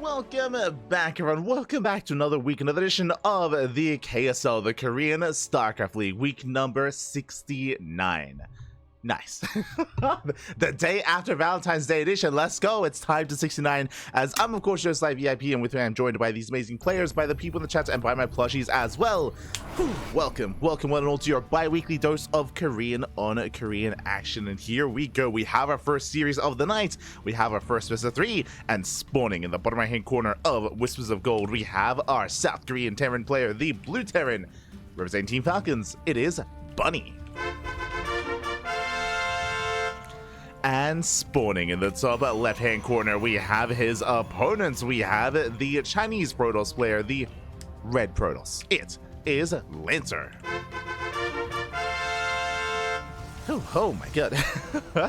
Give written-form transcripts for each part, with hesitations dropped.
Welcome back, everyone. Welcome back to another week, another edition of the KSL, the Korean StarCraft League, week number 69. Nice. The day after Valentine's Day edition. Let's go. It's time to 69. As I'm, of course, your Live VIP, and with me, I'm joined by these amazing players, by the people in the chat, and by my plushies as well. Welcome one and all to your bi-weekly dose of Korean on Korean action. And here we go. We have our first series of the night. We have our first best of 3, and spawning in the bottom right hand corner of Whispers of Gold, we have our South Korean Terran player, the Blue Terran, representing Team Falcons. It is Bunny. And spawning in the top left-hand corner, we have his opponents. We have the Chinese Protoss player, the Red Protoss. It is Lancer. Oh my god.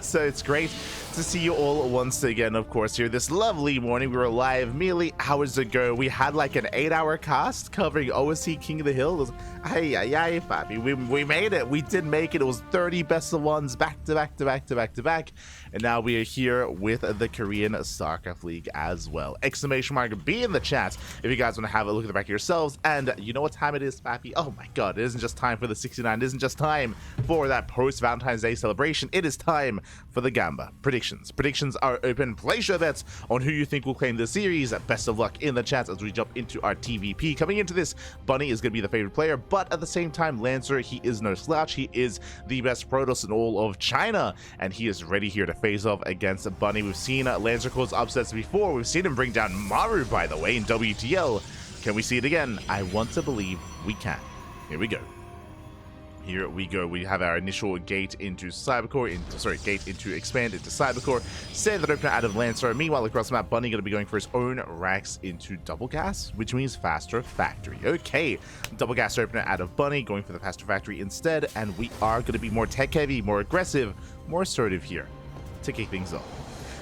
So it's great to see you all once again, of course, here this lovely morning. We were live merely hours ago. We had like an 8-hour cast covering OSC King of the Hill. It was, ay, papi. We made it. We did make it. It was 30 best of ones back to back. And now we are here with the Korean StarCraft League as well. Exclamation mark B in the chat if you guys want to have a look at the back yourselves. And you know what time it is, papi? Oh my god, it isn't just time for the 69. It isn't just time for that post-Valentine's Day celebration. It is time for the Gamba predictions. Predictions are open. Place your bets on who you think will claim the series. Best of luck in the chat as we jump into our TvP. Coming into this, Bunny is going to be the favorite player, but at the same time, Lancer, he is no slouch. He is the best Protoss in all of China, and he is ready here to face off against Bunny. We've seen Lancer cause upsets before. We've seen him bring down Maru, by the way, in WTL. Can we see it again? I want to believe we can. Here we go. Here we go. We have our initial gate into Cybercore, gate into expand into Cybercore. Standard opener out of Lancer. Meanwhile, across the map, Bunny going to be going for his own racks into Double Gas, which means Faster Factory. Okay, Double Gas opener out of Bunny, going for the Faster Factory instead, and we are going to be more tech heavy, more aggressive, more assertive here to kick things off.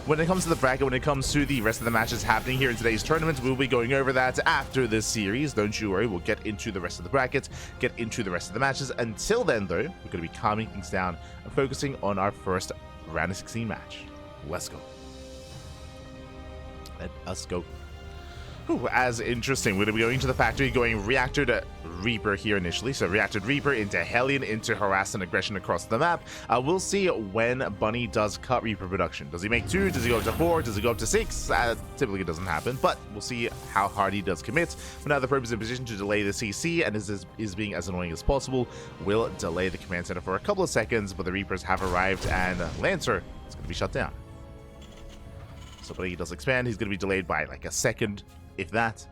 When it comes to the bracket, when it comes to the rest of the matches happening here in today's tournament, we'll be going over that after this series. Don't you worry, we'll get into the rest of the brackets, get into the rest of the matches. Until then, though, we're going to be calming things down and focusing on our first round of 16 match. Let's go. Let us go. Ooh, as interesting. We're going to be going to the factory, going Reactor to Reaper here initially. So Reactor to Reaper into Hellion, into Harass and Aggression across the map. We'll see when Bunny does cut Reaper production. Does he make 2? Does he go up to 4? Does he go up to 6? Typically it doesn't happen, but we'll see how hard he does commit. But now the probe is in position to delay the CC, and is being as annoying as possible. We'll delay the command center for a couple of seconds, but the Reapers have arrived, and Lancer is going to be shut down. So when he does expand, he's going to be delayed by like a second, if that.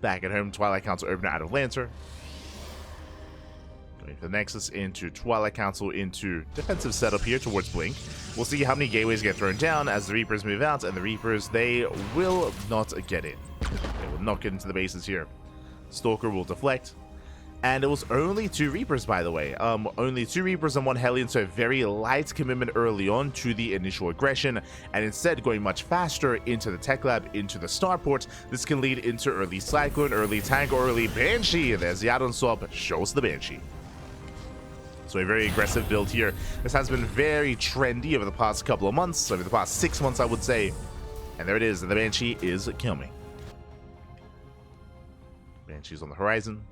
Back at home, Twilight Council opener out of Lancer. Going for the Nexus into Twilight Council into defensive setup here towards Blink. We'll see how many gateways get thrown down as the Reapers move out, and the Reapers, they will not get in. They will not get into the bases here. Stalker will deflect. And it was only 2 Reapers, by the way. Only 2 Reapers and 1 Hellion, so very light commitment early on to the initial aggression, and instead going much faster into the Tech Lab, into the Starport. This can lead into early Cyclone, early Tank, or early Banshee. There's the add-on swap, shows the Banshee. So a very aggressive build here. This has been very trendy over the past couple of months, over the past 6 months, I would say. And there it is, and the Banshee is killing. Banshee's on the horizon.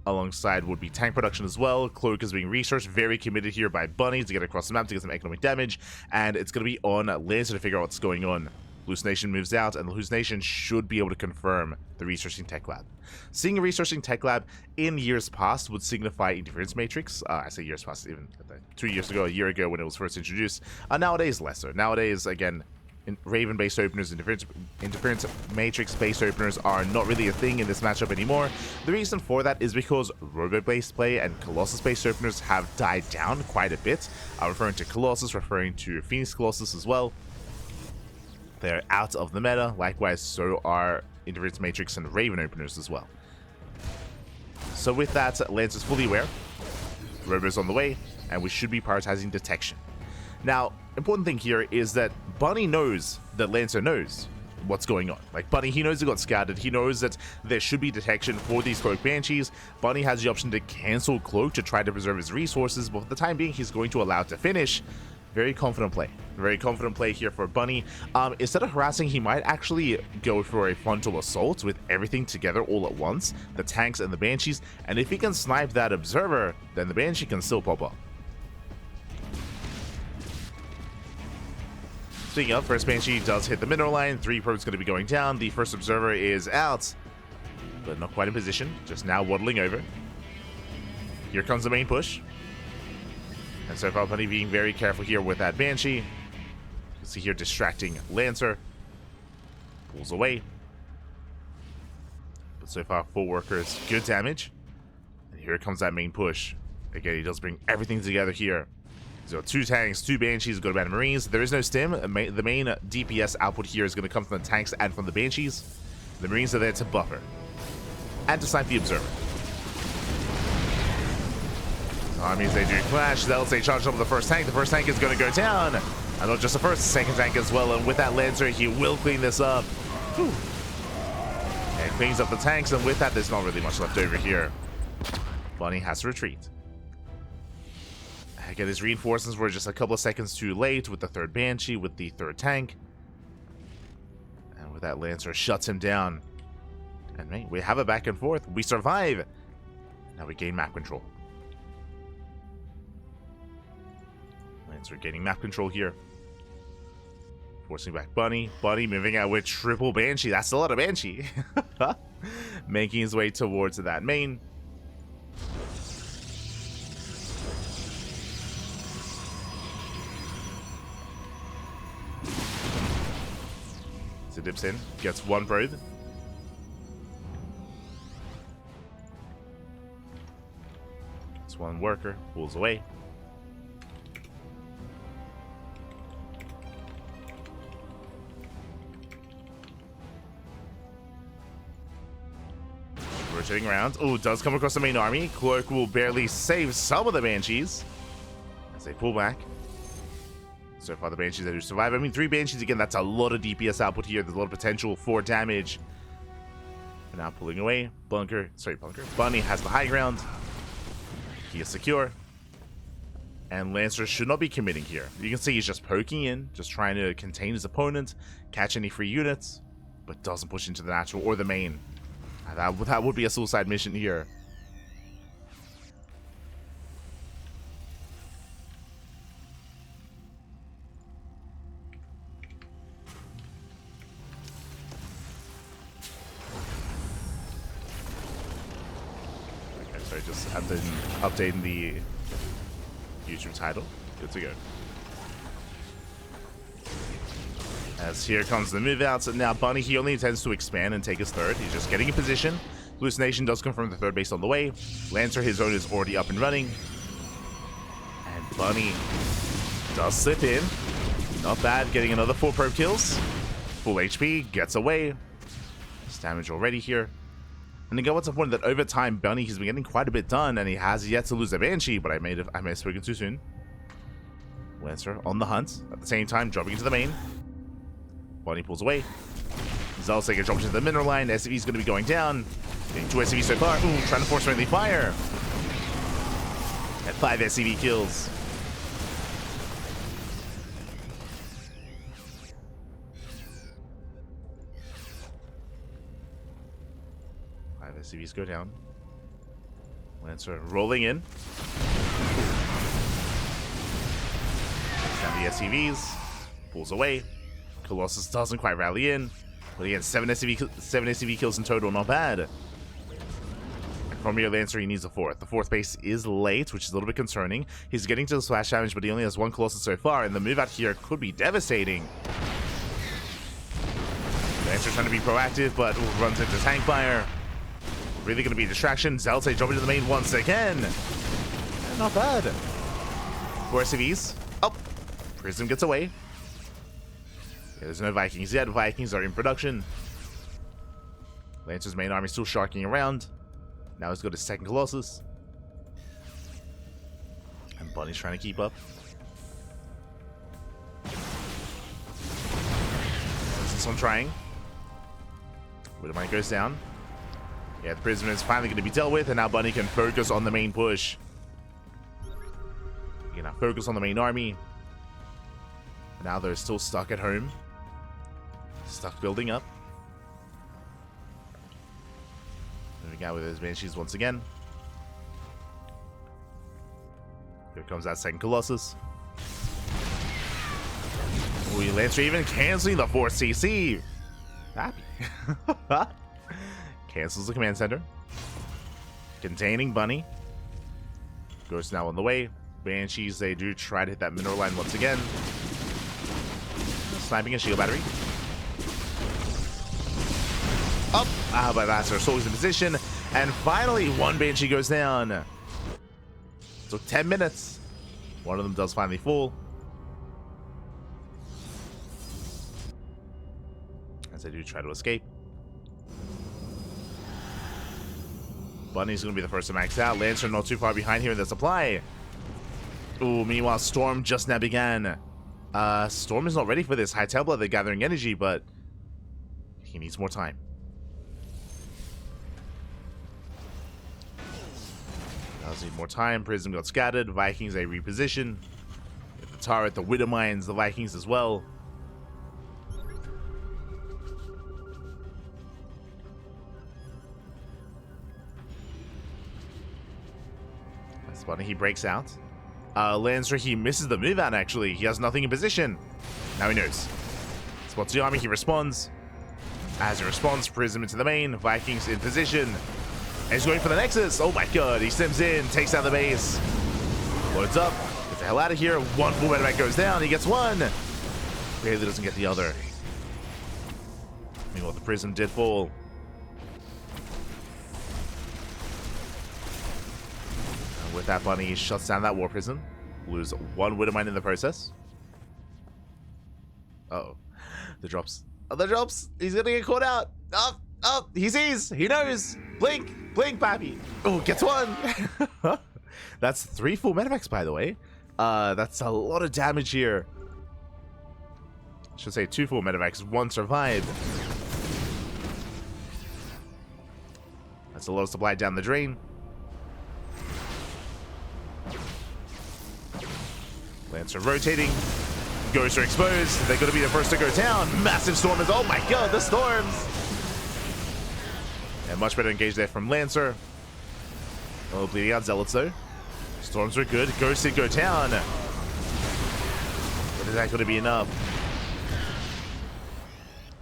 Alongside would be tank production as well. Cloak is being researched, very committed here by Bunny to get across the map to get some economic damage, and it's going to be on Lancer to figure out what's going on. Hallucination moves out, and Hallucination should be able to confirm the researching tech lab. Seeing a researching tech lab in years past would signify interference matrix. I say years past, even 2 years ago, a year ago when it was first introduced. Nowadays, less so. Nowadays, again, Raven-based openers, interference matrix-based openers are not really a thing in this matchup anymore. The reason for that is because Robo-based play and Colossus-based openers have died down quite a bit. Referring to Colossus, referring to Phoenix Colossus as well. They're out of the meta. Likewise, so are interference matrix and Raven openers as well. So with that, Lancer's fully aware. Robo's on the way, and we should be prioritizing detection. Now, important thing here is that Bunny knows that Lancer knows what's going on. Like, Bunny, he knows he got scouted. He knows that there should be detection for these Cloak Banshees. Bunny has the option to cancel Cloak to try to preserve his resources, but for the time being, he's going to allow it to finish. Very confident play. Very confident play here for Bunny. Instead of harassing, he might actually go for a frontal assault with everything together all at once. The tanks and the Banshees. And if he can snipe that Observer, then the Banshee can still pop up. Speaking of, first Banshee does hit the mineral line. 3 probes going to be going down. The first Observer is out, but not quite in position. Just now waddling over. Here comes the main push. And so far, Bunny being very careful here with that Banshee. You can see here distracting Lancer. Pulls away. But so far, 4 workers, good damage. And here comes that main push. Again, he does bring everything together here. He's got 2 tanks, 2 Banshees, got about Marines. There is no stim. The main DPS output here is going to come from the tanks and from the Banshees. The Marines are there to buffer. And to snipe the Observer. Armies, they do clash. They'll say charge up the first tank. The first tank is going to go down. And not just the first, the second tank as well. And with that Lancer, he will clean this up. Whew. And cleans up the tanks. And with that, there's not really much left over here. Bunny has to retreat. Again, his reinforcements were just a couple of seconds too late with the 3rd Banshee, with the 3rd tank. And with that, Lancer shuts him down. And mate, we have a back and forth. We survive. Now we gain map control. Lancer getting map control here. Forcing back Bunny. Bunny moving out with triple Banshee. That's a lot of Banshee. Making his way towards that main. So dips in. Gets 1 probe. Gets 1 worker. Pulls away. Rotating around. Oh, does come across the main army. Cloak will barely save some of the Banshees as they pull back. So far, the Banshees that do survive. I mean, 3 Banshees again. That's a lot of DPS output here. There's a lot of potential for damage. But now pulling away. Bunny has the high ground. He is secure. And Lancer should not be committing here. You can see he's just poking in, just trying to contain his opponent, catch any free units, but doesn't push into the natural or the main. That would be a suicide mission here. Okay, so just updating the YouTube title. Good to go. As here comes the move outs, and now Bunny, he only intends to expand and take his 3rd. He's just getting in position. Hallucination does confirm the 3rd base on the way. Lancer, his own, is already up and running. And Bunny does slip in. Not bad, getting another 4 probe kills. Full HP, gets away. There's damage already here. And again, what's important that over time, Bunny has been getting quite a bit done, and he has yet to lose a Banshee, but I may have spoken too soon. Lancer on the hunt. At the same time, dropping into the main. Bunny pulls away. Zalsega drops into the mineral line. SCV is going to be going down. Getting 2 SCVs so far. Ooh, trying to force friendly fire. At 5 SCV kills. SCVs go down. Lancer rolling in. Down the SCVs. Pulls away. Colossus doesn't quite rally in. But again, 7 SCV kills in total, not bad. From your Lancer, he needs a 4th. The 4th base is late, which is a little bit concerning. He's getting to the splash damage, but he only has 1 Colossus so far, and the move out here could be devastating. Lancer trying to be proactive, but runs into tank fire. Really going to be a distraction. Zelte jumping to the main once again. Not bad. 4 SCVs. Oh, Prism gets away. Yeah, there's no Vikings yet. Vikings are in production. Lancer's main army still sharking around. Now he's got his 2nd Colossus. And Bunny's trying to keep up. This one trying. Widowmine goes down. Yeah, the Prism is finally going to be dealt with, and now Bunny can focus on the main push. He can now focus on the main army. Now they're still stuck at home. Stuck building up. Moving out with his Banshees once again. Here comes that second Colossus. Ooh, Lancer even canceling the 4CC. Happy. Cancels the command center. Containing Bunny. Ghost now on the way. Banshees, they do try to hit that mineral line once again. Sniping a shield battery. Up! But that's our souls in position. And finally, one Banshee goes down. Took 10 minutes. One of them does finally fall. As they do try to escape. Bunny's going to be the first to max out. Lancer not too far behind here in the supply. Ooh, meanwhile, Storm just now began. Storm is not ready for this. High Templar, they're gathering energy, but he needs more time. Does need more time. Prism got scattered. Vikings, they reposition. The turret, the Widow Mines, the Vikings as well. That's funny. He breaks out. Lancer, he misses the move out actually. He has nothing in position. Now he knows. Spots the army, he responds. As he responds, Prism into the main. Vikings in position. And he's going for the Nexus. Oh my god, he stems in, takes down the base. Loads up, gets the hell out of here. One full medevac goes down, he gets one. Barely doesn't get the other. Meanwhile, the Prism did fall. And with that, Bunny shuts down that War Prism. Lose one Widowmine in the process. Uh-oh. The drops. Oh, the drops! He's gonna get caught out! Oh, oh, he sees! He knows! Blink! Blink, Pappy! Oh, gets one! That's 3 full medevacs, by the way. That's a lot of damage here. I should say 2 full medevacs, 1 survived. That's a lot of supply down the drain. Lancer rotating. Ghosts are exposed. They're going to be the first to go down. Massive storm is... Oh my god, the storms! And much better engaged there from Lancer. A little bleeding out Zealots though. Storms are good. Ghosts did go down. But is that going to be enough?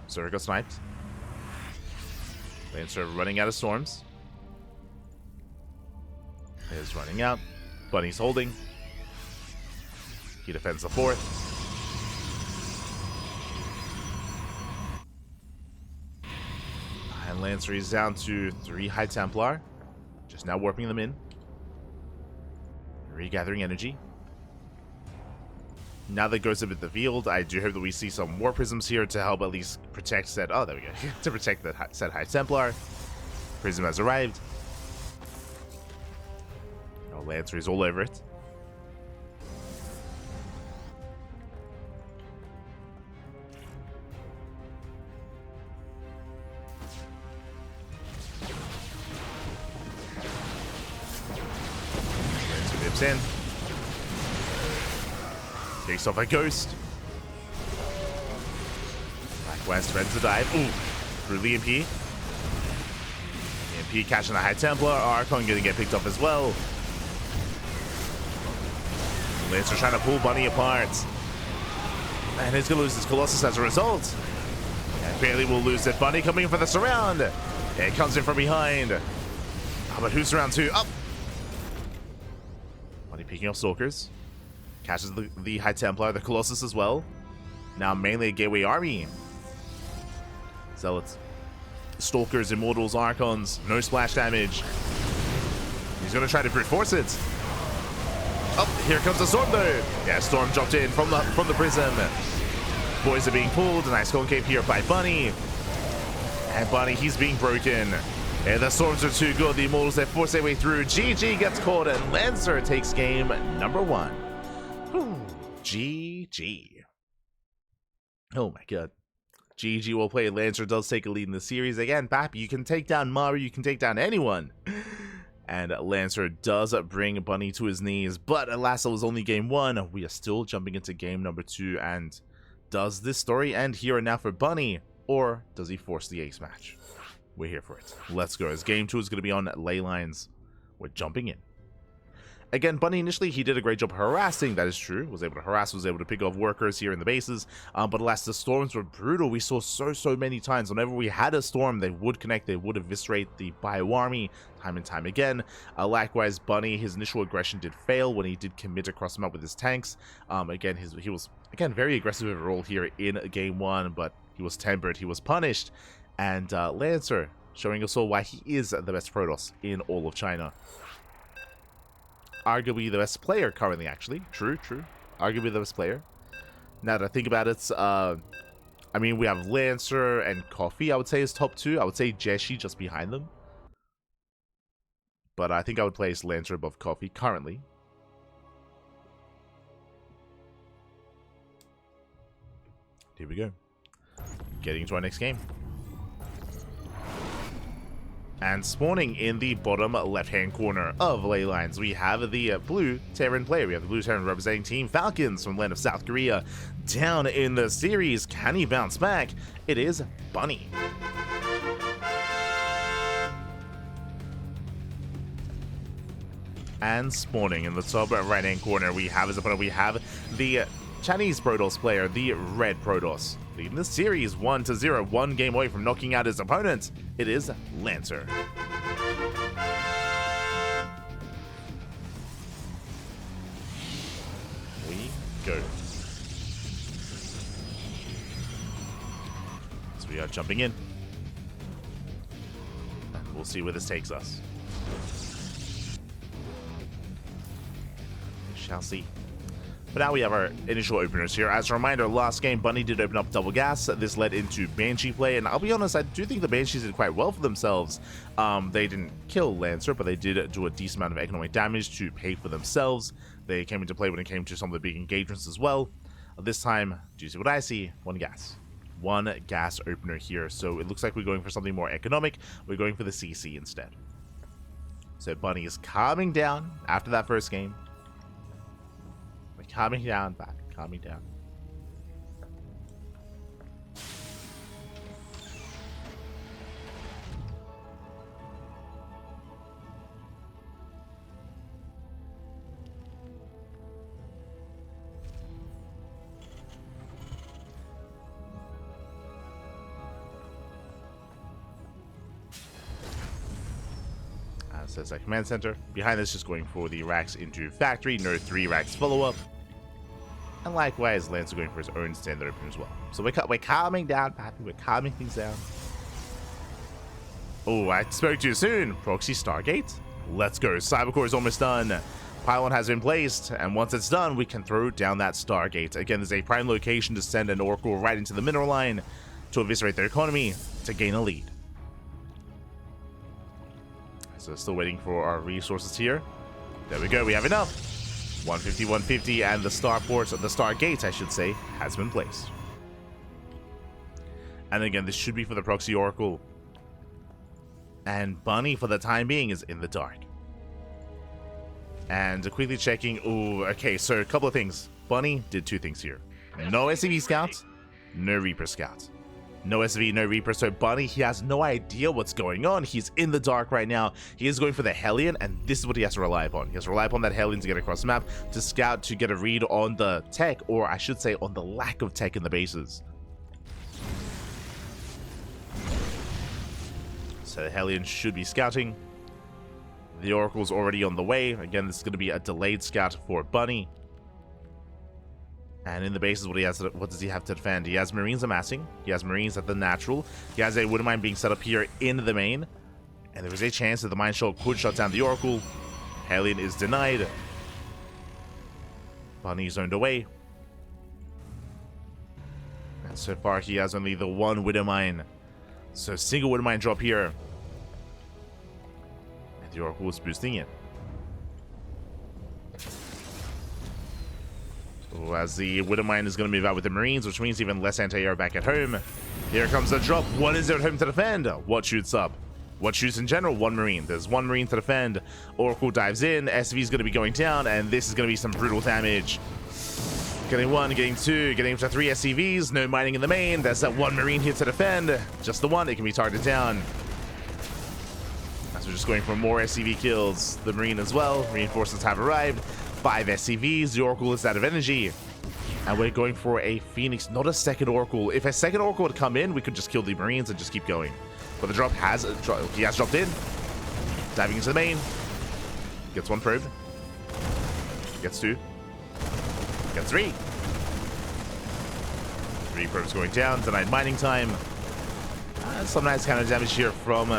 Zora got sniped. Lancer running out of storms. Is running out. Bunny's holding. He defends the 4th. And Lancer is down to 3 High Templar. Just now warping them in. Regathering energy. Now that goes up at the field, I do hope that we see some War Prisms here to help at least protect said... Oh, there we go. To protect the said High Templar. Prism has arrived. Oh, Lancer is all over it. In. Takes off a ghost. Blackwest threads the dive. Ooh. Through the EMP. EMP catching the High Templar. Archon gonna get picked up as well. Lancer trying to pull Bunny apart. And he's gonna lose his Colossus as a result. And Bailey will lose it. Bunny coming in for the surround. It comes in from behind. Oh, but who's around 2? Up! Picking up Stalkers. Catches the High Templar, the Colossus as well. Now mainly a Gateway Army. Zealots. Stalkers, Immortals, Archons. No splash damage. He's going to try to brute force it. Oh, here comes the Storm though. Yeah, Storm dropped in from the Prism. Boys are being pulled. Nice concave here by Bunny. And Bunny, he's being broken. Yeah, the Storms are too good. The Immortals, they force their way through. GG gets caught, and Lancer takes game number 1. Whew. GG. Oh my god. GG will play. Lancer does take a lead in the series. Again, Pappy, you can take down Mario, you can take down anyone. And Lancer does bring Bunny to his knees, but alas, it was only game 1. We are still jumping into game number 2, and does this story end here and now for Bunny, or does he force the ace match? We're here for it. Let's go, as game 2 is going to be on ley lines. We're jumping in. Again, Bunny initially, he did a great job harassing, that is true. Was able to harass, was able to pick off workers here in the bases. But alas, the storms were brutal. We saw so many times. Whenever we had a storm, they would connect, they would eviscerate the bio army time and time again. Likewise, Bunny, his initial aggression did fail when he did commit across the map with his tanks. Again, he was, very aggressive overall here in game 1, but he was tempered, he was punished. And Lancer, showing us all why he is the best Protoss in all of China. Arguably the best player currently, actually. True. Arguably the best player. Now that I think about it, I mean, we have Lancer and Coffee, I would say, is top 2. I would say Jeshi just behind them. But I think I would place Lancer above Coffee currently. Here we go. Getting into our next game. And spawning in the bottom left-hand corner of ley lines, we have the blue Terran player. We have the blue Terran representing Team Falcons from the land of South Korea. Down in the series, can he bounce back? It is Bunny. And spawning in the top right-hand corner, we have as opponent, we have the Chinese Protoss player, the red Protoss. Leading the series 1-0, 1 game away from knocking out his opponent. It is Lancer. We go. So we are jumping in. We'll see where this takes us. We shall see. But now we have our initial openers here. As a reminder, last game, Bunny did open up double gas. This led into Banshee play, and I'll be honest, I do think the Banshees did quite well for themselves. They didn't kill Lancer, but they did do a decent amount of economic damage to pay for themselves. They came into play when it came to some of the big engagements as well. This time, do you see what I see? One gas. One gas opener here. So it looks like we're going for something more economic. We're going for the CC instead. So Bunny is calming down after that first game. Calming down, calming down. Says that command center. Behind this, just going for the racks into factory. No 3 racks follow up. And likewise, Lancer going for his own standard opener as well. So we're calming down, Pappy. We're calming things down. Oh, I spoke too soon. Proxy Stargate. Let's go. Cybercore is almost done. Pylon has been placed, and once it's done, we can throw down that Stargate. Again, there's a prime location to send an Oracle right into the mineral line to eviscerate their economy to gain a lead. So still waiting for our resources here. There we go. We have enough. 150, 150, and the starport, the Stargate, I should say, has been placed. And again, this should be for the proxy Oracle. And Bunny, for the time being, is in the dark. And quickly checking. Oh, okay, so a couple of things. Bunny did 2 things here. No SCV scouts, no Reaper scouts. No SV, no Reaper, so Bunny, he has no idea what's going on. He's in the dark right now. He is going for the Hellion, and this is what he has to rely upon. He has to rely upon that Hellion to get across the map, to scout, to get a read on the tech, or I should say on the lack of tech in the bases. So the Hellion should be scouting. The Oracle's already on the way. Again, this is going to be a delayed scout for Bunny. And in the bases, what does he have to defend? He has Marines amassing. He has Marines at the natural. He has a Wood Mine being set up here in the main. And there is a chance that the Mine Shell could shut down the Oracle. Hellion is denied. Bunny zoned away. And so far, he has only the 1 Widow Mine. So single Widow Mine drop here. And the Oracle is boosting it. As the Widow Mine is going to move out with the Marines, which means even less anti-air back at home. Here comes the drop. What is it at home to defend? What shoots up? What shoots in general? One Marine. There's one Marine to defend. Oracle dives in. SV is going to be going down, and this is going to be some brutal damage. Getting one, getting two, getting up to 3 SCVs. No mining in the main. There's that one Marine here to defend. Just the one. It can be targeted down. As we're just going for more SCV kills. The Marine as well. Reinforcements have arrived. 5 SCVs. The Oracle is out of energy. And we're going for a Phoenix, not a second Oracle. If a second Oracle would come in, we could just kill the Marines and just keep going. But the drop has, he has dropped in. Diving into the main. Gets one probe. Gets 2. Gets 3. 3 probes going down. Denied mining time. Some nice counter damage here from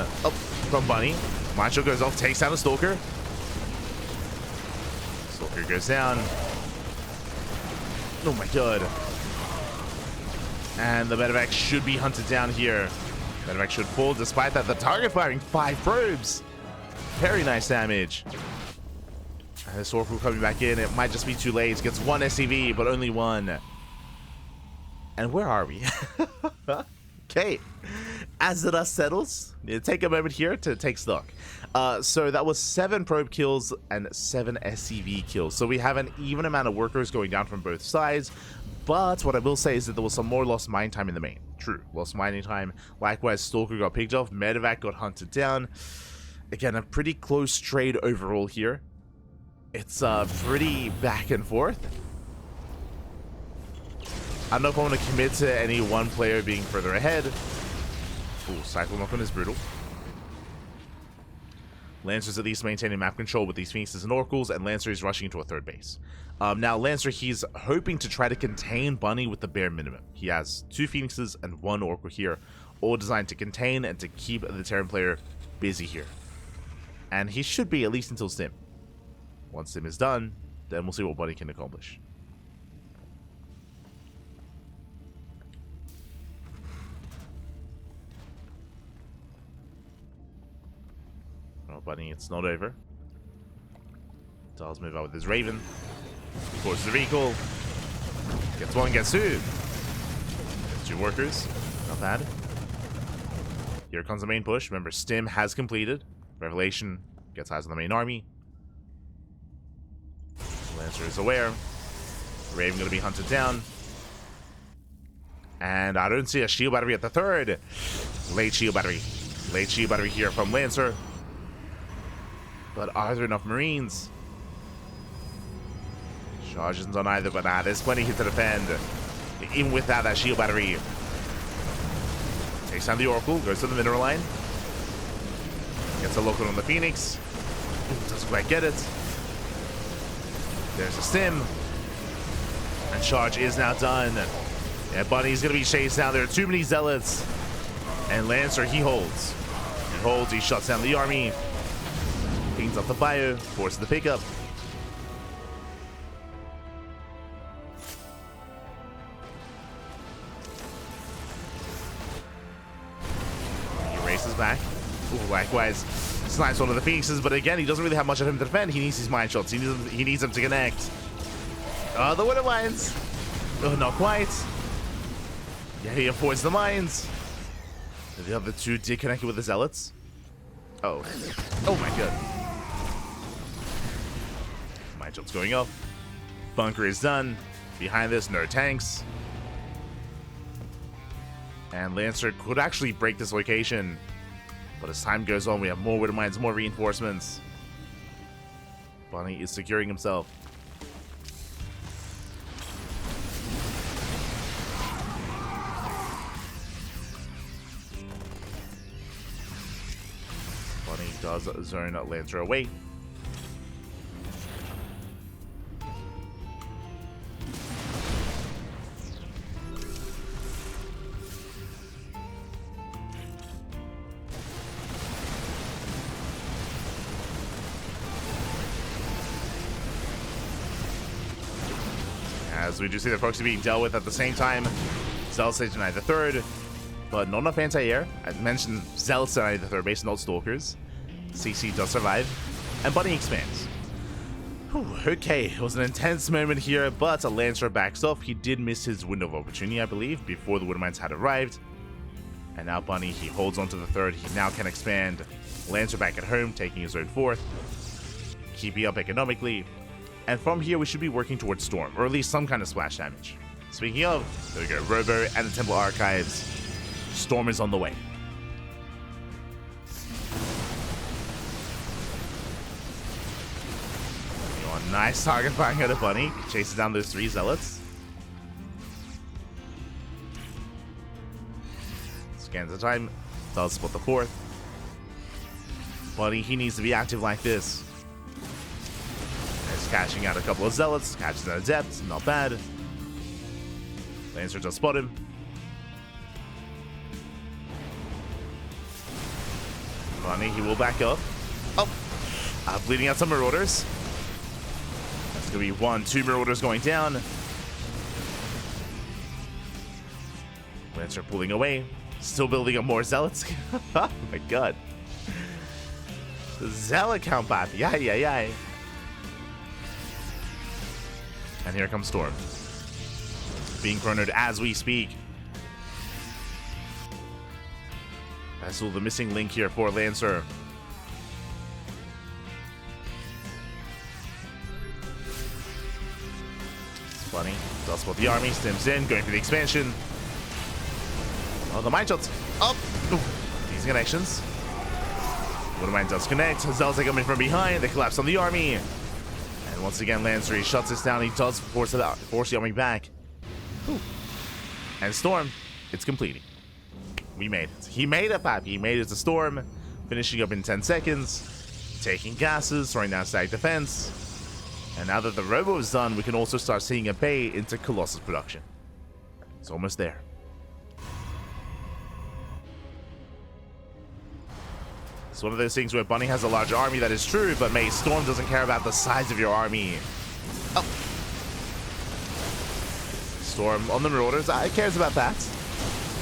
Bunny. Mine shot goes off, takes down a Stalker. Stalker goes down. Oh my god. And the medevac should be hunted down here. Medevac should fall. Despite that, the target firing 5 probes. Very nice damage. And this Oracle coming back in. It might just be too late. Gets 1 SCV, but only 1. And where are we? Okay. As the dust settles, take a moment here to take stock. So that was 7 probe kills and 7 SCV kills. So we have an even amount of workers going down from both sides. But what I will say is that there was some more lost mine time in the main. True, lost mining time. Likewise, Stalker got picked off. Medevac got hunted down. Again, a pretty close trade overall here. It's pretty back and forth. I don't know if I want to commit to any one player being further ahead. Ooh, Cycle Knock-on is brutal. Lancer's at least maintaining map control with these Phoenixes and Oracles, and Lancer is rushing into a 3rd base. Now, Lancer, he's hoping to try to contain Bunny with the bare minimum. He has 2 Phoenixes and 1 Oracle here, all designed to contain and to keep the Terran player busy here. And he should be, at least until Stim. Once Stim is done, then we'll see what Bunny can accomplish. Oh, Bunny, it's not over. Does move out with his Raven. Forces the recall. Gets 1, gets 2. Gets 2 workers. Not bad. Here comes the main push. Remember, Stim has completed. Revelation gets eyes on the main army. Lancer is aware. Raven going to be hunted down. And I don't see a shield battery at the 3rd. Late shield battery. Late shield battery here from Lancer. But are there enough Marines? Charge isn't on either, but there's plenty here to defend. Even without that shield battery. Takes down the Oracle, goes to the mineral line. Gets a local on the Phoenix. Ooh, doesn't quite get it. There's a Stim. And Charge is now done. Yeah, Bunny's gonna be chased down. There are too many Zealots. And Lancer, he holds. He holds, he shuts down the army. Pings up the bio, forces the pickup. He races back. Ooh, likewise, snipes one of the Phoenixes, but again, he doesn't really have much of him to defend. He needs his mine shots. He needs them to connect. Oh, the Winter Mines. Oh, not quite. Yeah, he avoids the mines. The other 2 did connect with the Zealots. Oh. Oh my god. Mine shot's going up. Bunker is done. Behind this, no tanks. And Lancer could actually break this location. But as time goes on, we have more Winter Mines, more reinforcements. Bunny is securing himself. Bunny does zone Lancer away. As we do see the proxy being dealt with at the same time. Zealots denied the 3rd, but not enough anti-air. I mentioned Zealots denied the 3rd base, not Stalkers. CC does survive, and Bunny expands. Whew, okay, it was an intense moment here, but a Lancer backs off. He did miss his window of opportunity, I believe, before the Winter Mines had arrived. And now Bunny, he holds on to the third. He now can expand. Lancer back at home, taking his own fourth. Keeping up economically. And from here, we should be working towards Storm, or at least some kind of splash damage. Speaking of, there we go, Robo and the Temple Archives. Storm is on the way. Nice target firing out of Bunny. Chases down those 3 Zealots. Scans the time. Does split the 4th. Bunny, he needs to be active like this. He's catching out a couple of Zealots. Catches an Adept. Not bad. Lancer just spot him. Bunny, he will back up. Oh! Bleeding out some Marauders. It's going to be 1, 2 Marauders going down. Lancer pulling away. Still building up more Zealots. Oh my god. The Zealot count, papi. Yay. And here comes Storm. Being chronoed as we speak. That's all the missing link here for Lancer. Bunny does spot the army, stims in, going for the expansion. Oh, the mine shots. Oh! These connections. One of mine does connect. Zealots coming from behind. They collapse on the army. And once again, Lancer, he shuts this down. He does force the army back. Ooh. And Storm, it's completing. We made it. He made it, papi. He made it to Storm. Finishing up in 10 seconds. Taking gases, throwing down static defense. And now that the Robo is done, we can also start seeing a bay into Colossus production. It's almost there. It's one of those things where Bunny has a large army, that is true, but mate, Storm doesn't care about the size of your army. Oh. Storm on the Marauders, it cares about that.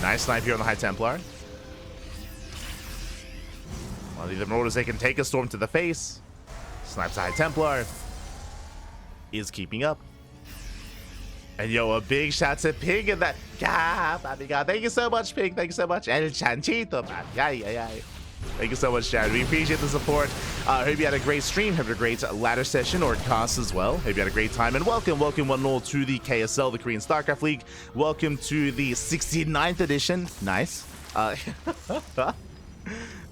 Nice snipe here on the High Templar. Well, the Marauders, they can take a Storm to the face. Snipes the High Templar. Is keeping up. And yo, a big shout to Pig in that. Thank you so much, Pig. Thank you so much. El Chanchito. Thank you so much, Chad. We appreciate the support. Hope you had a great stream. Have a great ladder session or cast as well. Hope you had a great time. And welcome one and all to the KSL, the Korean StarCraft League. Welcome to the 69th edition. Nice.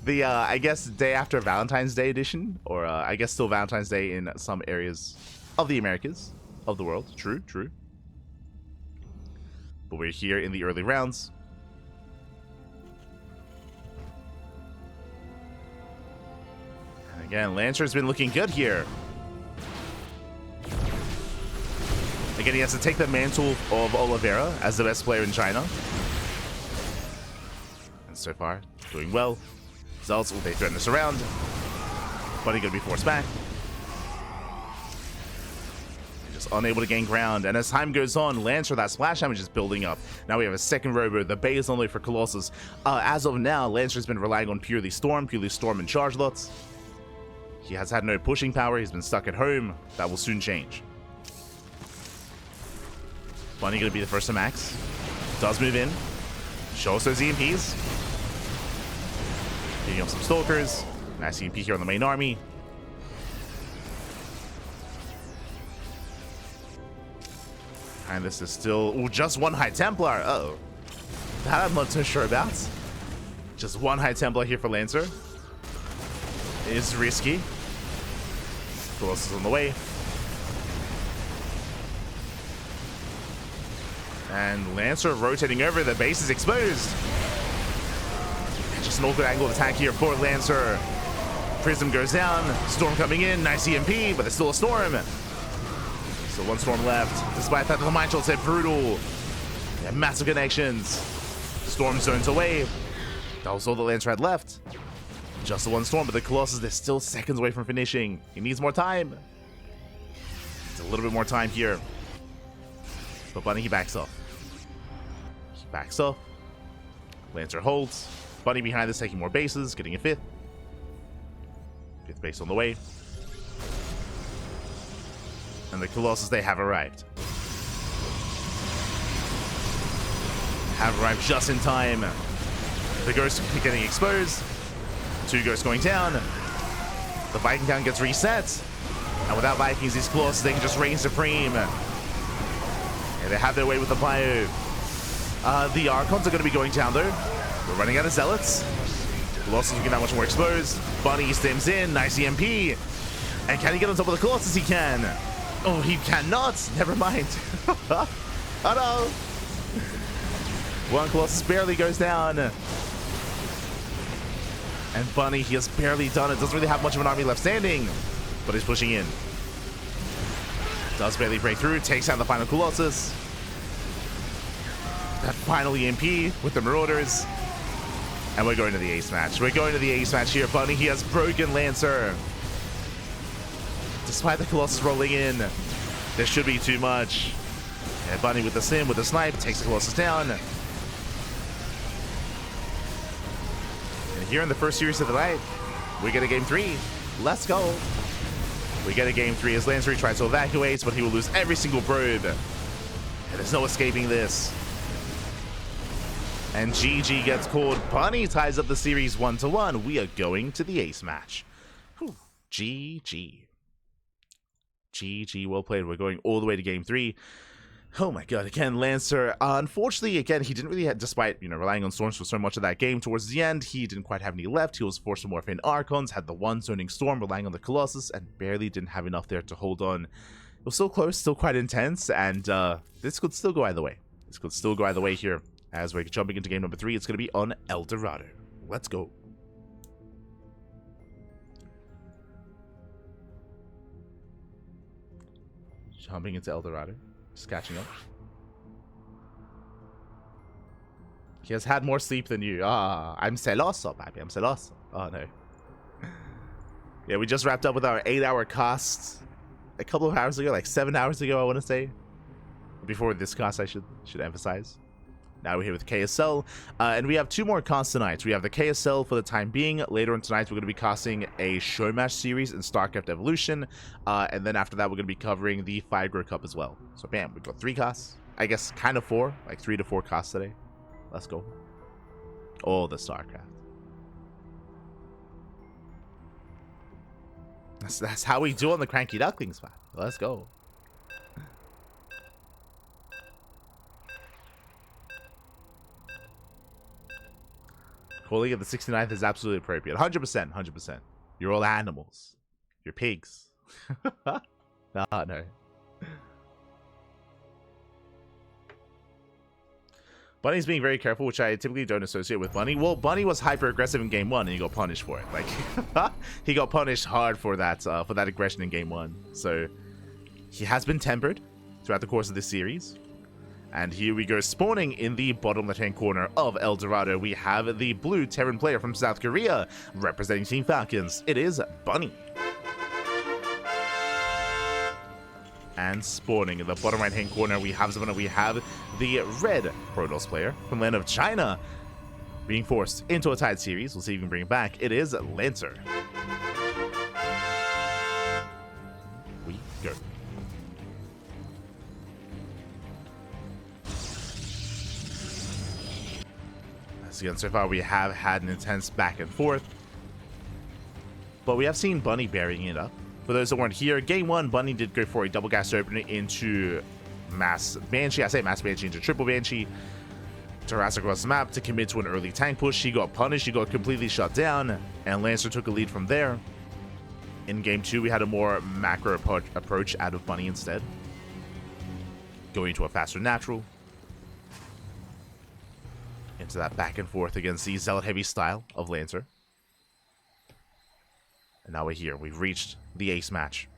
The, I guess, day after Valentine's Day edition. Or, I guess still Valentine's Day in some areas of the Americas, of the world. True. But we're here in the early rounds. And again, Lancer's been looking good here. Again, he has to take the mantle of Oliveira as the best player in China. And so far, doing well. Zealots, they threaten this around. Bunny gonna be forced back. Unable to gain ground, and as time goes on, Lancer, that splash damage is building up. Now we have a second Robo. The bay is on the way for Colossus. As of now, Lancer's been relying on purely Storm and charge lots. He has had no pushing power. He's been stuck at home. That will soon change. Bunny gonna be the first to max. Does move in. Shows those EMPs. Getting up some Stalkers. Nice EMP here on the main army. And this is still just 1 High Templar. Uh-oh. That I'm not so sure about. Just 1 High Templar here for Lancer. It is risky. Colossus is on the way. And Lancer rotating over. The base is exposed. Just an awkward angle of attack here for Lancer. Prism goes down. Storm coming in. Nice EMP, but there's still a Storm. So 1 Storm left. Despite that, the mine shots are brutal. They have massive connections. Storm zones away. That was all the Lancer had left. Just the 1 Storm, but the Colossus, they're still seconds away from finishing. He needs more time. It's a little bit more time here. But Bunny, he backs off. He backs off. Lancer holds. Bunny behind this, taking more bases, getting a 5th. 5th base on the way. And the Colossus, they have arrived. Have arrived just in time. The Ghost getting exposed. 2 Ghosts going down. The Viking count gets reset. And without Vikings, these Colossus, they can just reign supreme. And they have their way with the bio. The Archons are going to be going down, though. We're running out of Zealots. Colossus looking that much more exposed. Bunny stems in. Nice EMP. And can he get on top of the Colossus? He can. Oh, he cannot. Never mind. Oh, no. One Colossus barely goes down. And Bunny, he has barely done it. Doesn't really have much of an army left standing. But he's pushing in. Does barely break through. Takes out the final Colossus. That final EMP with the Marauders. And we're going to the ace match. We're going to the ace match here. Bunny, he has broken Lancer. Despite the Colossus rolling in, there should be too much. And Bunny with the Sim, with the Snipe, takes the Colossus down. And here in the first series of the night, we get a game 3. Let's go. We get a game 3 as Lancer tries to evacuate, but he will lose every single probe. And there's no escaping this. And GG gets called. Bunny ties up the series 1-1. We are going to the ace match. Whew. GG. GG, well played. We're going all the way to game 3. Oh my god, again, Lancer, unfortunately, again, he didn't really have, despite, relying on Storms for so much of that game, towards the end, he didn't quite have any left. He was forced to morph in Archons, had the one zoning Storm, relying on the Colossus, and barely didn't have enough there to hold on. It was still close, still quite intense, and this could still go either way. This could still go either way here. As we're jumping into game number 3, it's going to be on El Dorado. Let's go. Jumping into El Dorado. Just catching up. He has had more sleep than you. I'm celoso, baby. I'm celoso. Oh, no. Yeah, we just wrapped up with our 8-hour cast a couple of hours ago, like 7 hours ago, I want to say. Before this cast, I should emphasize. Now we're here with KSL, and we have 2 more casts tonight. We have the KSL for the time being. Later on tonight, we're going to be casting a show match series in StarCraft Evolution, and then after that, we're going to be covering the Fire Cup as well. So bam, we've got 3 casts. I guess kind of 4, like 3 to 4 casts today. Let's go. All the StarCraft. That's how we do on the CranKy Ducklings, man. Let's go. Calling it the 69th is absolutely appropriate. 100%, 100%. You're all animals. You're pigs. No. Bunny's being very careful, which I typically don't associate with Bunny. Well, Bunny was hyper aggressive in game 1, and he got punished for it. Like, he got punished hard for that aggression in game 1. So he has been tempered throughout the course of this series. And here we go, spawning in the bottom left-hand corner of El Dorado. We have the blue Terran player from South Korea representing Team Falcons. It is Bunny. And spawning in the bottom right-hand corner, we have the red Protoss player from land of China being forced into a tied series. We'll see if we can bring it back. It is Lancer. We go. Again, so far we have had an intense back and forth, but we have seen Bunny burying it up. For those that weren't here, game 1, Bunny did go for a double gas opener into Mass Banshee. I say Mass Banshee into Triple Banshee to harass across the map to commit to an early tank push. He got punished, he got completely shut down, and Lancer took a lead from there. In game 2, we had a more macro approach out of Bunny instead, going to a faster natural. Into that back and forth against the Zealot heavy style of Lancer. And now we're here. We've reached the ace match.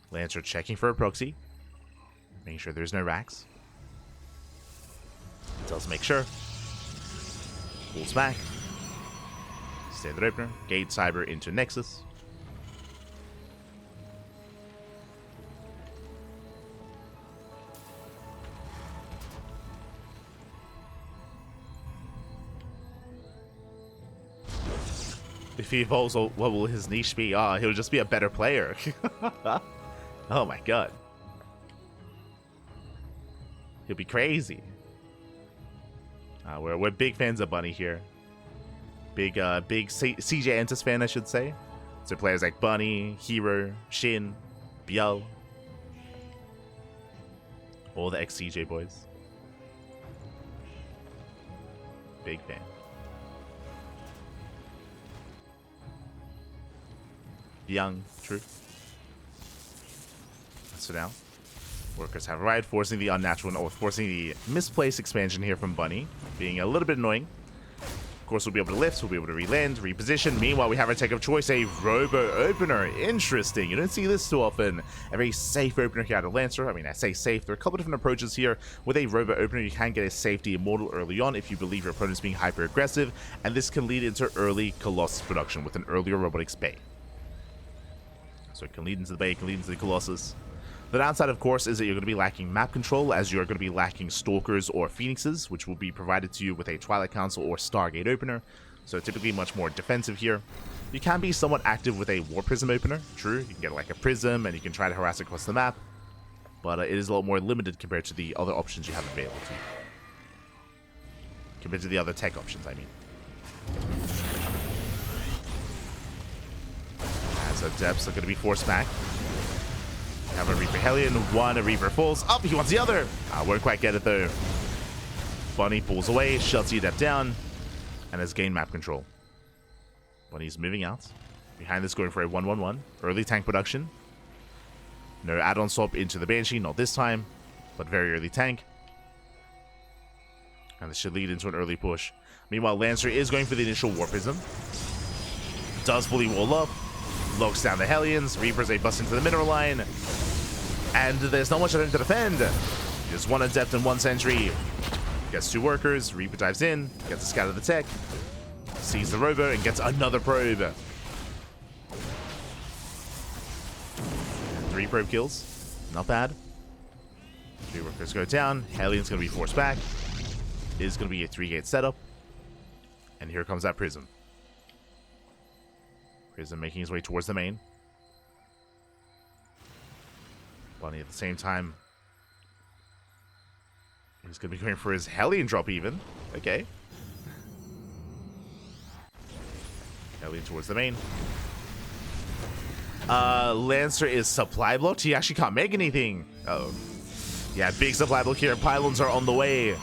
Lancer checking for a proxy. Making sure there's no racks. Does make sure. Pulls back. Standard opener. Gate Cyber into Nexus. If he evolves, what will his niche be? He'll just be a better player. Oh my god. He'll be crazy. We're big fans of Bunny here. Big CJ Entus fan, I should say. So players like Bunny, Hero, Shin, Biel. All the ex-CJ boys. Big fan. Young, true. So now, workers have arrived, forcing the unnatural, or forcing the misplaced expansion here from Bunny, being a little bit annoying. Of course, we'll be able to lift, we'll be able to re-land, reposition. Meanwhile, we have our tech of choice, a Robo Opener. Interesting. You don't see this too often. A very safe opener here out of Lancer. I mean, I say safe. There are a couple different approaches here. With a Robo Opener, you can get a safety immortal early on if you believe your opponent's being hyper-aggressive, and this can lead into early Colossus production with an earlier Robotics Bay. So it can lead into the Bay, it can lead into the Colossus. The downside, of course, is that you're going to be lacking map control, as you're going to be lacking Stalkers or Phoenixes, which will be provided to you with a Twilight Council or Stargate Opener. So typically much more defensive here. You can be somewhat active with a War Prism Opener. True, you can get like a Prism and you can try to harass across the map. But it is a lot more limited compared to the other options you have available to you. Compared to the other tech options, I mean. As Adepts are going to be forced back. Have a Reaper Hellion, one, a Reaper falls. Up, he wants the other. Won't quite get it though. Bunny pulls away, shuts the Adept down, and has gained map control. Bunny's moving out. Behind this, going for a 1-1-1. Early tank production. No add-on swap into the Banshee, not this time, but very early tank. And this should lead into an early push. Meanwhile, Lancer is going for the initial War Prism. Does fully wall up. Locks down the Hellions. Reapers, they bust into the mineral line. And there's not much of them to defend. Just one Adept and one Sentry. Gets two workers. Reaper dives in. Gets a scout of the tech. Sees the Robo and gets another probe. And 3 probe kills. Not bad. 3 workers go down. Hellion's going to be forced back. It is going to be a 3-gate setup. And here comes that Prism. Prism making his way towards the main. Bunny at the same time. He's going to be going for his Hellion drop even. Okay. Hellion towards the main. Lancer is supply blocked. He actually can't make anything. Uh-oh. Yeah, big supply block here. Pylons are on the way.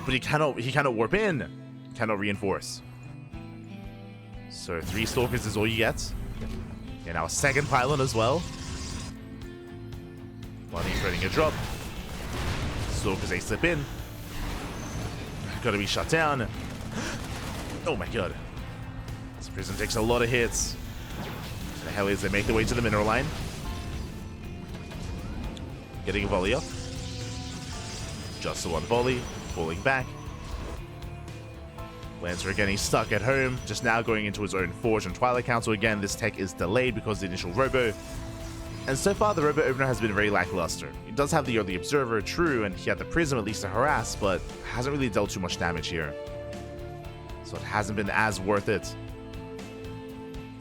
But he cannot warp in. Cannot reinforce. So 3 Stalkers is all you get. And now a second pylon as well. Bunny's ready a drop. Stalkers, they slip in. Gotta be shut down. Oh my god. This Prism takes a lot of hits. The Hellions, they make their way to the mineral line. Getting a volley up. Just the one volley. Falling back. Lancer again, he's stuck at home, just now going into his own Forge and Twilight Council. Again, this tech is delayed because of the initial Robo. And so far, the Robo Opener has been very lackluster. He does have the early Observer, true, and he had the Prism at least to harass, but hasn't really dealt too much damage here. So it hasn't been as worth it.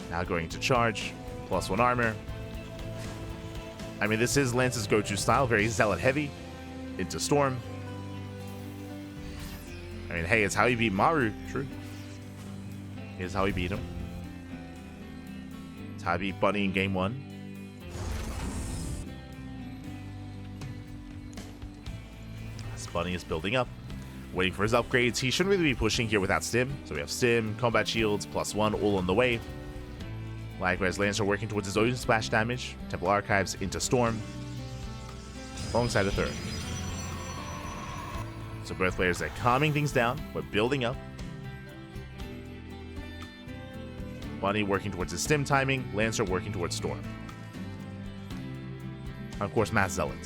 Now going to charge, +1 armor. I mean, this is Lance's go-to style, very Zealot heavy, into Storm. I mean, hey, it's how you beat Maru, true. Here's how he beat him. It's how he beat Bunny in game 1. As Bunny is building up, waiting for his upgrades. He shouldn't really be pushing here without Stim. So we have Stim, Combat Shields, +1, all on the way. Likewise, Lancer working towards his own splash damage. Temple Archives into Storm. Alongside a third. So both players are calming things down. We're building up. Bunny working towards his Stim timing. Lancer working towards Storm. And of course, Mass Zealot.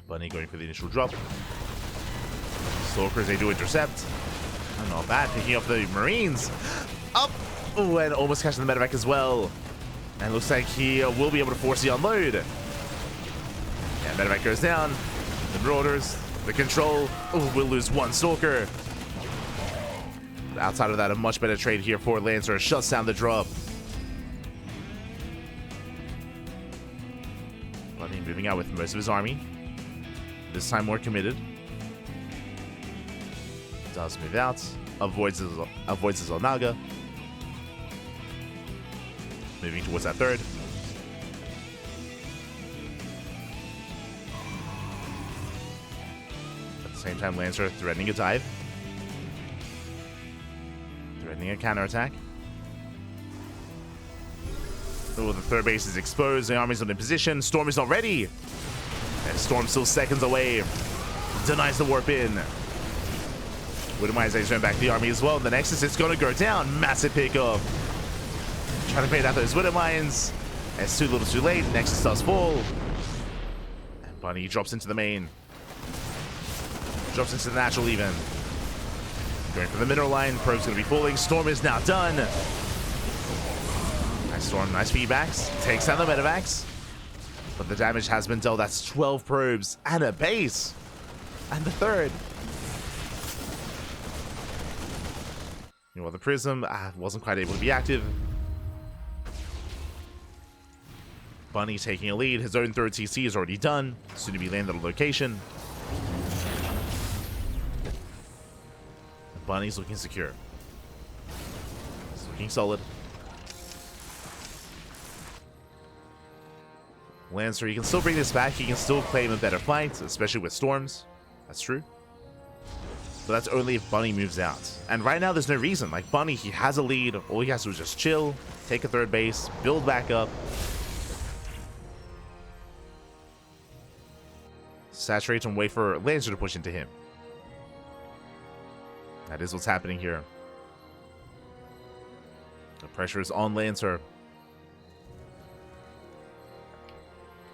Bunny going for the initial drop. Stalkers, they do intercept. Oh, not bad. Picking up the Marines. Up! Oh, and almost catching the medevac as well. And looks like he will be able to force the unload. Yeah, medevac goes down. The Marauders, the control. Oh, we'll lose 1 Stalker. But outside of that, a much better trade here for Lancer. Shuts down the drop. Bunny moving out with most of his army. This time more committed. Does move out. Avoids his Onaga. Moving towards that third. At the same time, Lancer threatening a dive. Threatening a counterattack. Oh, the third base is exposed. The army's not in position. Storm is not ready. And Storm still seconds away. Denies the warp in. Widowmines is going back to the army as well. The Nexus is going to go down. Massive pickup. Trying to bait out those Widowmines. It's too little too late. Nexus does fall. And Bunny drops into the main. Drops into the natural even. Going for the mineral line. Probe's going to be falling. Storm is now done. Nice Storm. Nice feedbacks. Takes down the medevacs. But the damage has been dealt. That's 12 probes and a base. And the third. You know, the Prism wasn't quite able to be active. Bunny taking a lead. His own third TC is already done. Soon to be landed on location. Bunny's looking secure. He's looking solid. Lancer, he can still bring this back. He can still claim a better fight, especially with Storms. That's true. But that's only if Bunny moves out. And right now, there's no reason. Like, Bunny, he has a lead. All he has to do is just chill, take a third base, build back up. Saturate and wait for Lancer to push into him. That is what's happening here. The pressure is on Lancer.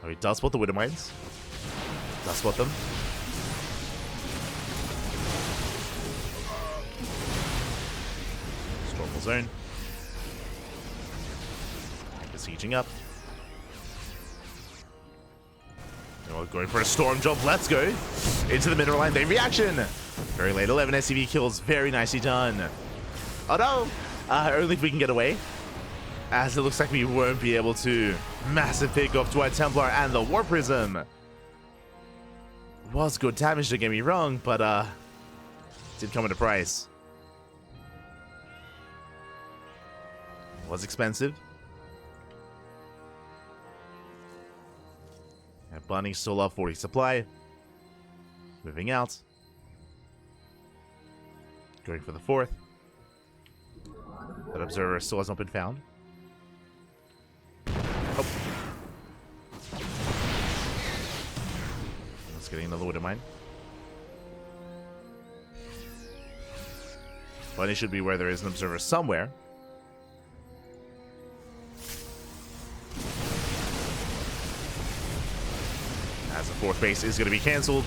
Oh, he does spot the Widowmines. Does spot them. Stormful zone. Besieging up. Going for a storm jump. Let's go. Into the mineral line. They reaction. Very late. 11 SCV kills. Very nicely done. Oh no. Only if we can get away. As it looks like we won't be able to. Massive pick off to our Templar and the War Prism. Was good damage, don't get me wrong, but did come at a price. Was expensive. And Bunny still up 40 supply. Moving out. Going for the fourth. That observer still has not been found. Oh. Let's get another Widowmine. Bunny should be where there is an observer somewhere. As the fourth base is going to be cancelled.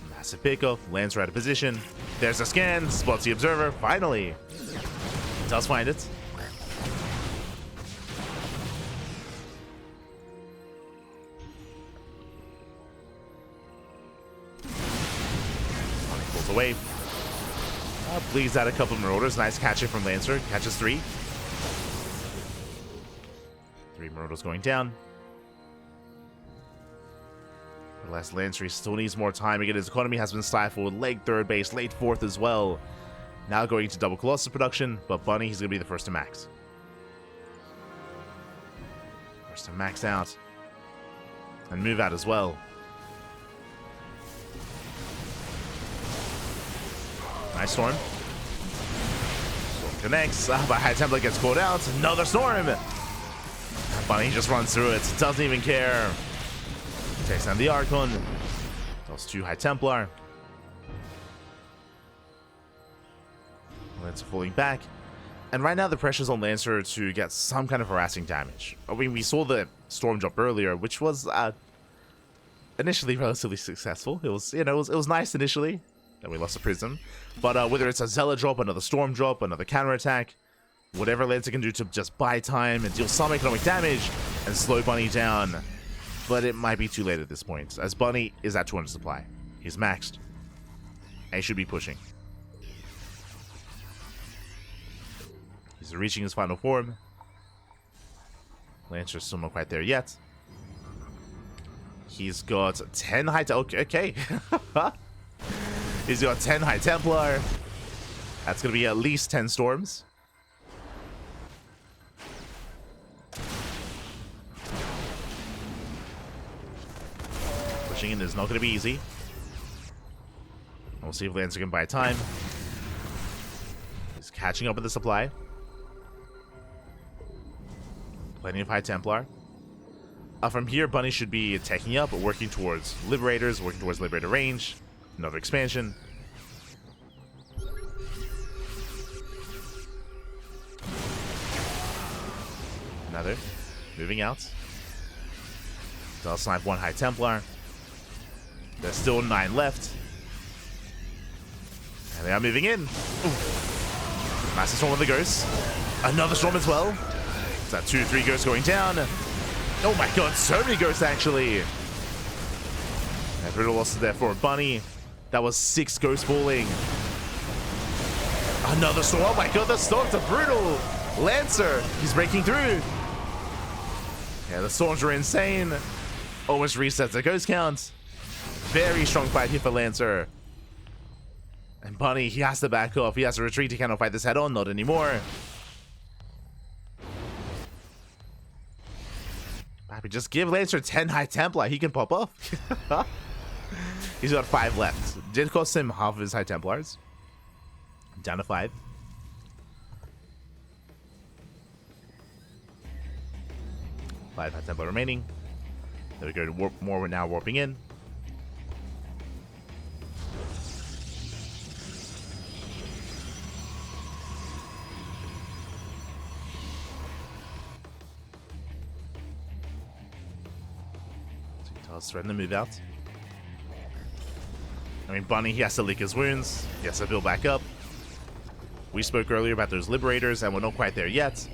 Massive pickup. Lancer out of position. There's a scan. Spots the observer. Finally. Does find it. Pulls away. Bleeds out a couple of Marauders. Nice catch it from Lancer. Catches 3. 3 Marauders going down. Last Lancer still needs more time. Again, his economy has been stifled. Late third base, late fourth as well. Now going to double Colossus production, but Bunny, he's going to be the first to max. First to max out. And move out as well. Nice Storm. Storm connects, but High Templar gets caught out. Another Storm! Bunny just runs through it, doesn't even care. Takes down the Archon. Those 2 High Templar. Lancer falling back. And right now the pressure's on Lancer to get some kind of harassing damage. I mean, we saw the Storm drop earlier, which was initially relatively successful. It was, you know, it was nice initially. Then we lost the Prism. But whether it's a Zealot drop, another Storm drop, another counterattack, whatever Lancer can do to just buy time and deal some economic damage and slow Bunny down. But it might be too late at this point, as Bunny is at 200 supply. He's maxed. And he should be pushing. He's reaching his final form. Lancer's still not quite there yet. He's got 10 high... Okay. He's got 10 High Templar. That's going to be at least 10 Storms. Pushing in is not going to be easy. We'll see if Lancer can buy time. He's catching up with the supply. Plenty of High Templar. From here, Bunny should be taking up, working towards Liberators, working towards Liberator range. Another expansion. Another. Moving out. They'll snipe one High Templar. There's still 9 left. And they are moving in. Ooh. Massive Storm with the Ghosts. Another Storm as well. Is that 2 or 3 Ghosts going down? Oh my god, so many Ghosts actually. And brutal losses there for Bunny. That was 6 Ghosts falling. Another Storm. Oh my god, the Storms are brutal. Lancer, he's breaking through. Yeah, the Storms are insane. Almost resets the Ghost count. Very strong fight here for Lancer. And Bunny, he has to back off. He has to retreat. He cannot fight this head on. Not anymore. Happy, just give Lancer 10 High Templar. He can pop off. He's got 5 left. Did cost him half of his High Templars. Down to 5. High Templar remaining. There we go. Warp more. We're now warping in. Let's threaten the move out. I mean, Bunny, he has to lick his wounds. He has to build back up. We spoke earlier about those Liberators, and we're not quite there yet.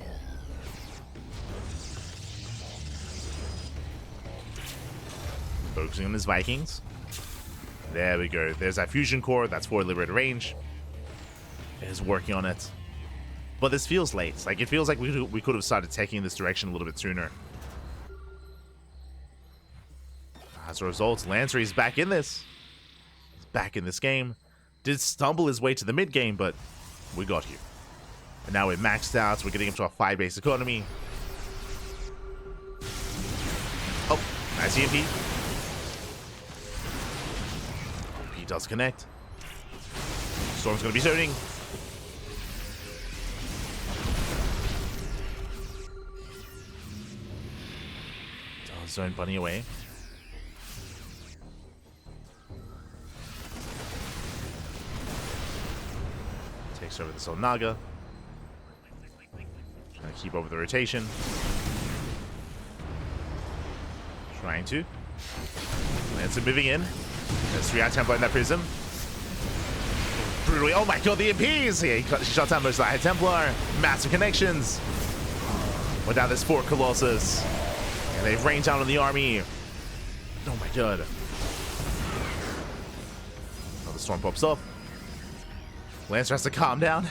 Focusing on his Vikings. There we go. There's that Fusion Core. That's for Liberator range. It is working on it. But this feels late. Like, it feels like we could have started taking this direction a little bit sooner. As a result, Lancer is back in this. He's back in this game. Did stumble his way to the mid game, but we got here. And now we're maxed out. We're getting him to a 5 base economy. Oh, nice EMP. He does connect. Storm's going to be zoning. Does zone Bunny away. Takes over this old Naga. Trying to keep over the rotation. Trying to. Lancer moving in. There's 3 High Templar in that Prism. Brutally. Oh my god, the EMPs! Yeah, he shot down most of the High Templar. Massive connections. But now there's 4 Colossus. And they've rained down on the army. Oh my god. Oh, the Storm pops off. Lancer has to calm down.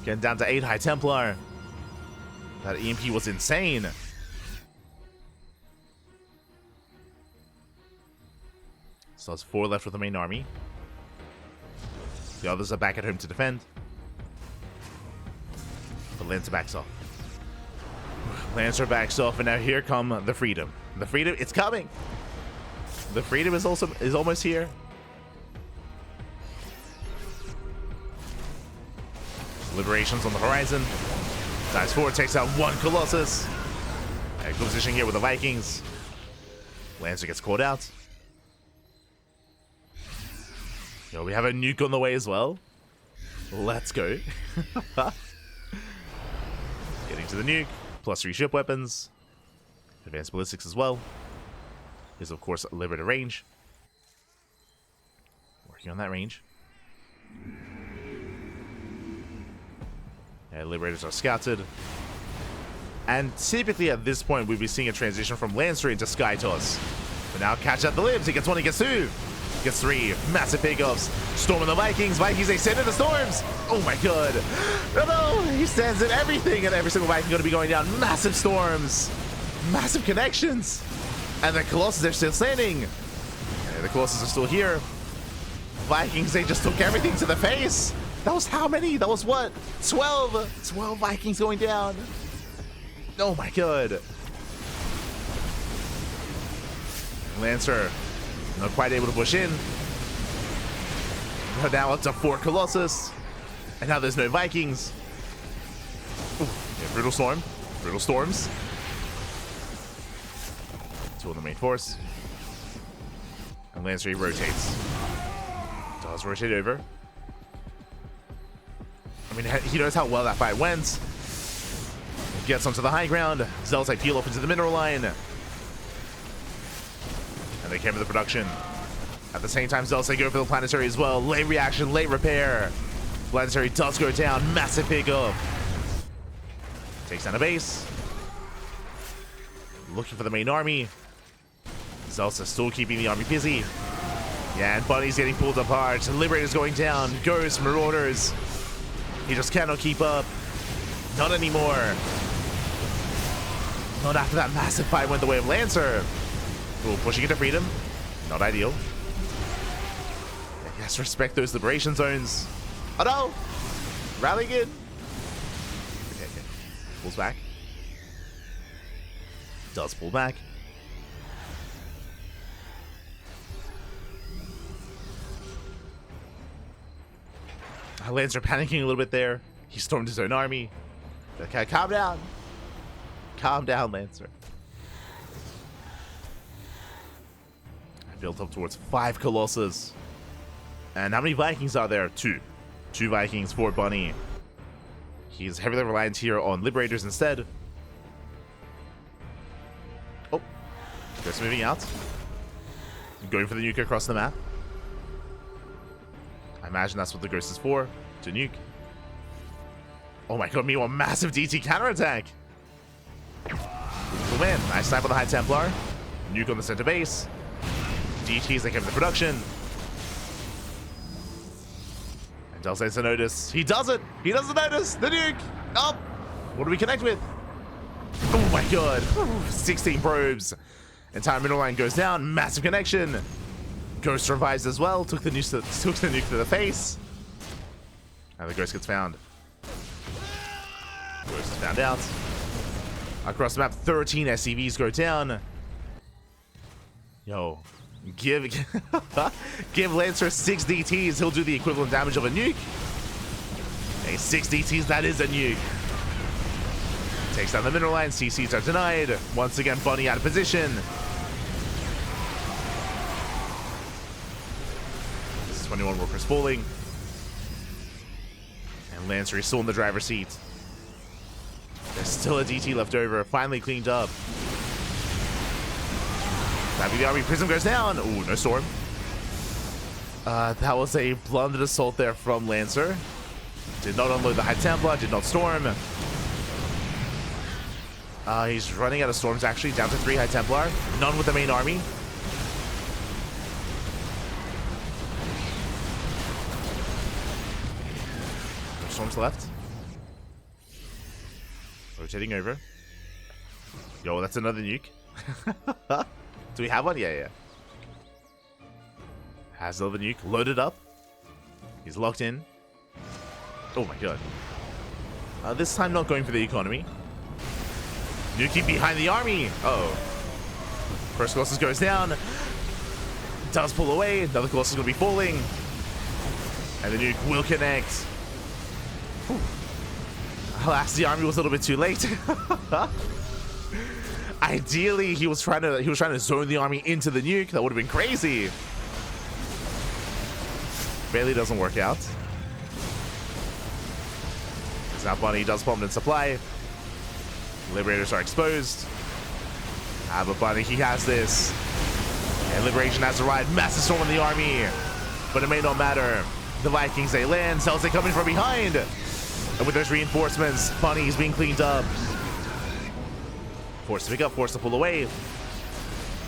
Getting down to 8 High Templar. That EMP was insane. So there's 4 left with the main army. The others are back at home to defend. But Lancer backs off. Lancer backs off, and now here come the Freedom. The Freedom, it's coming. The Freedom is almost here. Liberations on the horizon. Dives forward, takes out 1 Colossus. Good position here with the Vikings. Lancer gets caught out. Yo, we have a nuke on the way as well. Let's go. Getting to the nuke. +3 ship weapons. Advanced ballistics as well. Is of course Liberator range. Working on that range. Liberators are scouted. And typically at this point, we'd be seeing a transition from Lancer into Sky Toss. But now catch out the libs. He gets 1, he gets 2. Gets 3. Massive pickoffs. Storm on the Vikings. Vikings, they send in the storms. Oh my god. No, he stands in everything, and every single Viking going to be going down. Massive storms. Massive connections. And the Colossus, they're still standing. And the Colossus are still here. Vikings, they just took everything to the face. That was how many? That was what? 12. 12 Vikings going down. Oh my god. Lancer not quite able to push in. But now up to 4 Colossus. And now there's no Vikings. Ooh, yeah, Brutal Storm. Brutal Storms. 2 on the main force. And Lancer, he rotates. Does rotate over. I mean, he knows how well that fight went. Gets onto the high ground. Zealots like peel up into the mineral line. And they came to the production. At the same time, Zealots they go for the planetary as well. Late reaction, late repair. Planetary does go down. Massive pickup. Takes down a base. Looking for the main army. Zealots are still keeping the army busy. Yeah, and Bunny's getting pulled apart. Liberator's going down. Ghosts, Marauders. He just cannot keep up. Not anymore. Not after that massive fight went the way of Lancer. Ooh, pushing into freedom. Not ideal. Yes, respect those liberation zones. Oh no! Rallying in. Okay. Pulls back. Does pull back. Lancer panicking a little bit there. He stormed his own army. Okay, calm down. Calm down, Lancer. Built up towards 5 Colossus. And how many Vikings are there? 2. 2 Vikings for Bunny. He's heavily reliant here on Liberators instead. Oh. Just moving out. Going for the nuke across the map. I imagine that's what the Ghost is for. To nuke. Oh my god, meanwhile, massive DT counterattack. The win. Nice snipe on the High Templar. Nuke on the center base. DTs that came to production. And Del says to notice. He does it! He doesn't notice! The nuke! Oh! What do we connect with? Oh my god. 16 probes. Entire middle line goes down. Massive connection. Ghost survives as well. Took the nuke to the face. And the Ghost gets found. Ghost is found out. Across the map, 13 SCVs go down. Yo, give Lancer 6 DTs. He'll do the equivalent damage of a nuke. Hey, 6 DTs, that is a nuke. Takes down the mineral line. CCs are denied. Once again, Bunny out of position. This is 21 workers falling. And Lancer is still in the driver's seat. There's still a DT left over. Finally cleaned up. The army prism goes down. Ooh, no storm. That was a blundered assault there from Lancer. Did not unload the High Templar. Did not storm. He's running out of storms actually. Down to 3 High Templar. None with the main army. No storms left. Rotating over. Yo, that's another nuke. Do we have one? Yeah. Has another nuke loaded up. He's locked in. Oh my god. This time not going for the economy. Nuking behind the army. Uh-oh. First Colossus goes down. Does pull away. Another Colossus is going to be falling. And the nuke will connect. Whew. Alas, the army was a little bit too late. Ideally, he was trying to zone the army into the nuke. That would have been crazy. Barely doesn't work out. Because now Bunny does bomb in supply. Liberators are exposed. But Bunny, he has this. And Liberation has arrived. Massive storm on the army. But it may not matter. The Vikings, they land. Cells, they come in from behind. And with those reinforcements, Bunny is being cleaned up. Forced to pick up, forced to pull away.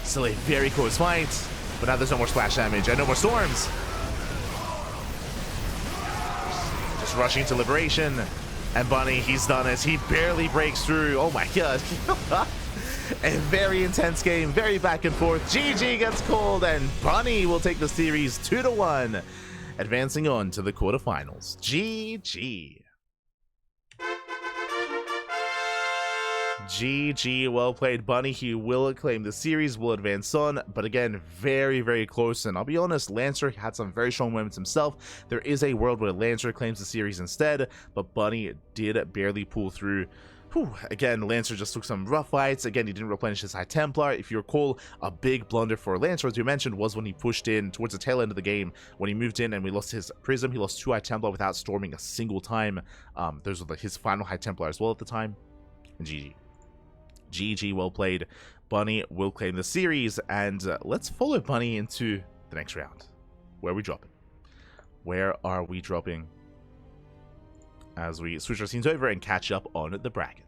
Still a very close fight. But now there's no more splash damage and no more storms. Just rushing to Liberation. And Bunny, he's done it. He barely breaks through. Oh my god. A very intense game, very back and forth. GG gets called, and Bunny will take the series 2-1, advancing on to the quarterfinals. GG. GG, well played, Bunny. He will claim the series, will advance on, but again, very, very close. And I'll be honest, Lancer had some very strong moments himself. There is a world where Lancer claims the series instead, but Bunny did barely pull through. Whew. Again, Lancer just took some rough fights. Again, he didn't replenish his High Templar. If you recall, a big blunder for Lancer, as you mentioned, was when he pushed in towards the tail end of the game. When he moved in and we lost his Prism, he lost 2 High Templar without storming a single time. Those were his final High Templar as well at the time. And GG. GG, well played. Bunny will claim the series, and let's follow Bunny into the next round. Where are we dropping? Where are we dropping? As we switch our scenes over and catch up on the bracket.